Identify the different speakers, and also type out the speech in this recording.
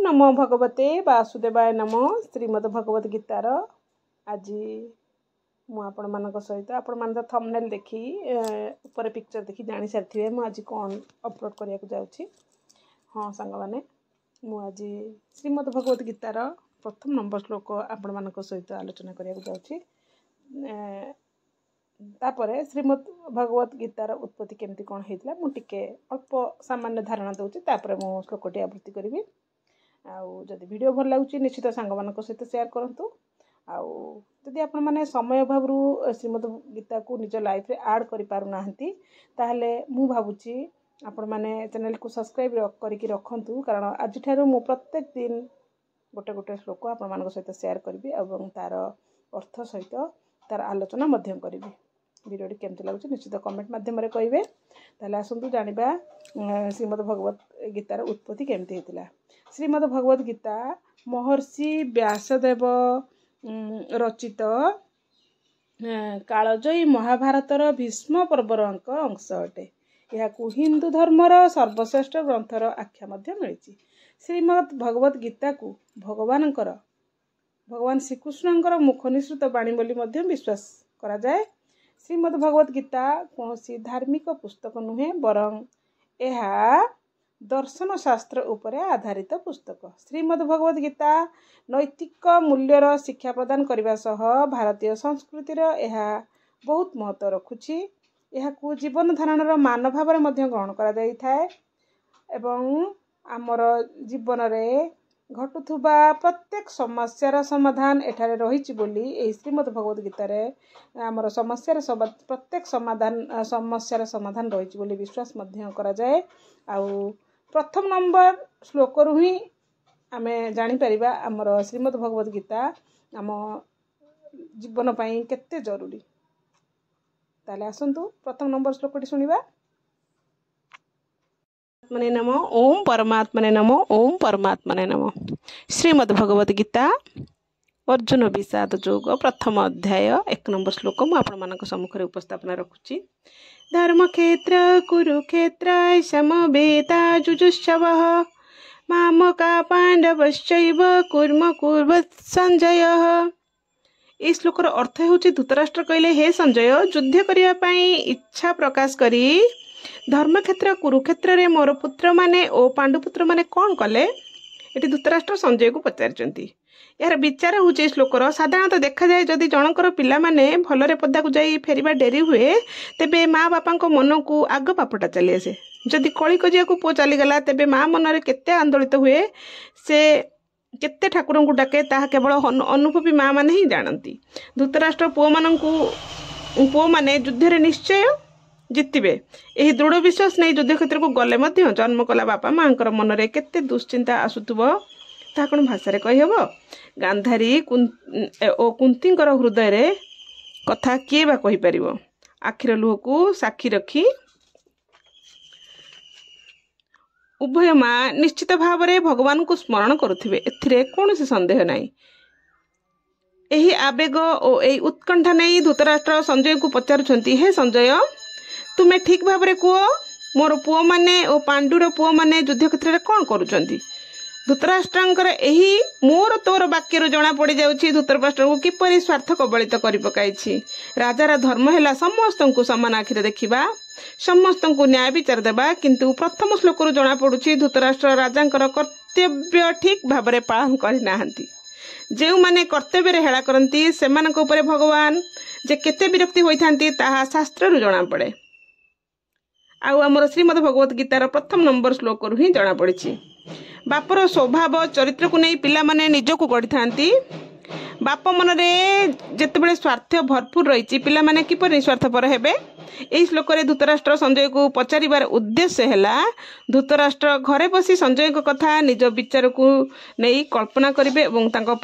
Speaker 1: नमो भगवते वासुदेवाय नमो श्रीमद भगवत गीतार आज आपण मान सहित आपण मान थंबनेल देखी ऊपर पिक्चर देखी जानी सारी मु आज कौन अपलोड करने को जाऊँगी। हाँ सांग मैंने मुझे श्रीमद भगवत गीतार प्रथम नंबर श्लोक आपण मान सहित आलोचना करने को जाऊँगी। तापर श्रीमद भगवत गीतार उत्पत्ति केमती कौन होता मुझे अल्प सामान्य धारणा दूसरी तापर मु श्लोकटी आवृत्ति करी। आदि वीडियो भल लगुच निश्चित सांग मान सहित शेयर करूँ। आदि आपण मैंने समय अभाव श्रीमद गीता को निज लाइफ रे ऐड करि पारु नाहंती ताहले मु भाबुची आपण मैंने चैनल को सब्सक्राइब करके रखंतु, कारण आज ठारू मु प्रत्येक दिन गोटे गोटे श्लोक आपण मान सहित शेयर करी और तार अर्थ सहित तार आलोचना मध्यम करी। वीडियो केमती लगुच निश्चित कमेंट माध्यम कहे। ताहले आसंतु जानिबा श्रीमद भगवत गीतार उत्पत्ति केमती होतिला। श्रीमद भगवत गीता महर्षि व्यासदेव रचित कालजयी महाभारतर भीष्म पर्वर अंश अटे। यह हिंदू धर्मर सर्वश्रेष्ठ ग्रंथर आख्या मिली। श्रीमद भगवत गीता को भगवान श्रीकृष्ण मुख निसृत बाणी बोली विश्वास करा जाए। श्रीमद भगवत गीता कौन धार्मिक पुस्तक नुहे बरं यह दर्शन शास्त्र उपरे आधारित पुस्तक। श्रीमद भगवत गीता नैतिक मूल्यर शिक्षा प्रदान करने सह भारतीय संस्कृतिर यह बहुत महत्व रखुछि। यह जीवन धारणर मान भाव ग्रहण कर आमर जीवन में घटुवा प्रत्येक समस्यार समाधान एठारे रही बोली श्रीमद भगवत गीतार आमर समस्यार प्रत्येक समस्यार समाधान रही बोली विश्वास करा जाए। आउ प्रथम नंबर श्लोक रु ही आम जापर आमर श्रीमद भगवत गीता आम जीवन पाई केते जरूरी। ताले आसंतु प्रथम नंबर श्लोकटी सुनिबा। आत्मने नमो ओम परमात्मने नमो ओम परमात्मने नमो। श्रीमद भगवत गीता अर्जुन विषाद योग प्रथम अध्याय 1 नंबर श्लोक मु आपण मानक सम्मुख उपस्थापना रखुची। धर्म क्षेत्र कुरुक्षेत्र समवेता जुजुष्सवः मामका पांडवश्चैव कुर्म कुर्वत् संजय। इस श्लोकर अर्थ होची धृतराष्ट्र कहले हे संजय युद्ध करने पाई इच्छा प्रकाश करी धर्मक्षेत्र कुरुक्षेत्र रे मोर पुत्र माने ओ पांडुपुत्र माने कौन कले। ये धृतराष्ट्र संजय को पचारचंती। यार विचार होचे श्लोकर साधारणतः देखा जाए जदि जनकर पिला माने भलरे पदा को जाई फेरिबा डेरी हुए तेबे माँ बापा को मन को आग पापटा चली आसे। जदि कली कजिया को पुओ चलीगला तेबे माँ मनरे केते आंदोलित हुए से केते ठाकुर को डाके ताहा केवल अनुभवी माँ माने ही जानती। धृतराष्ट्र पुओ माने युद्ध रे निश्चय जितबे यही दृढ़ विश्वास नहीं युद्ध क्षेत्र को गले मध्य जन्म कला बापा माँ मन में केते दुश्चिंता आसुथुब ता कौन भाषा कहीहब। गांधारी ओ कुंती हृदय रे कथा किए बा कहि परिबो। आखिर लुह को साक्षी रखी उभय माँ निश्चित भाव में भगवान को स्मरण करुथिबे एथिरे कौनसी संदेह नहीं। यही आवेग और यही उत्कंठा नहीं धृतराष्ट्र संजय को पचारुछंती हे संजय तुम्हें ठीक भाव में कह मोर पुओ माने और पांडुर पुओ माने युद्ध क्षेत्र में कौन करुछंती। धृतराष्ट्र यही मोर तोर वाक्य जना पड़ जाउछि धृतराष्ट्र को किपरि स्वार्थ कबलित कर पकाई। राजार धर्म है समस्त को समान आखिरे देखा समस्त को न्याय विचार देवा, किंतु प्रथम श्लोक जना पड़ुछि धृतराष्ट्र राजांकर कर्तव्य ठीक भाव में पालन करना। जो माने कर्तव्य हेला करती से भगवान जे केते विरक्ति होइथांती ताहा शास्त्र जना पड़े। आमर श्रीमद भगवत गीतार प्रथम नंबर श्लोक रु ही जना पड़ी। बापर स्वभाव चरित्र को नहीं पिला माने निज को गढ़ी थांती। बाप मन रे जेतेबेले स्वार्थ भरपूर रही पिला माने किपर निस्वार्थपर हेबे। एही श्लोक रे धृतराष्ट्र संजय को पचारिबार उद्देश्य हैला धृतराष्ट्र घरे बसी संजय को कथा निज विचार को नहीं कल्पना करिवे एवं तांको